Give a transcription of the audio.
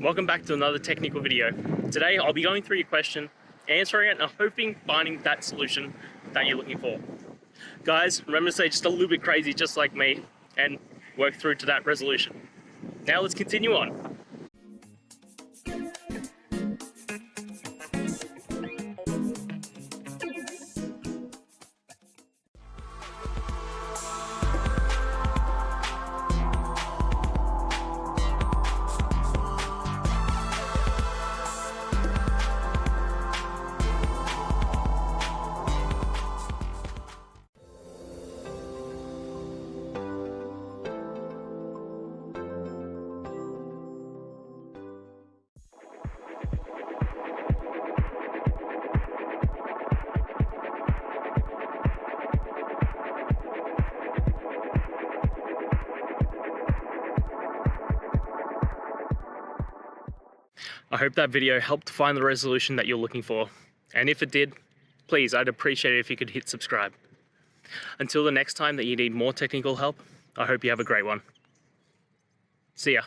welcome back to another technical video. Today I'll be going through your question, answering it, and hoping finding that solution that you're looking for. Guys, remember to stay just a little bit crazy just like me and work through to that resolution. Now let's continue on. I hope that video helped find the resolution that you're looking for. And if it did, please, I'd appreciate it if you could hit subscribe. Until the next time that you need more technical help, I hope you have a great one. See ya.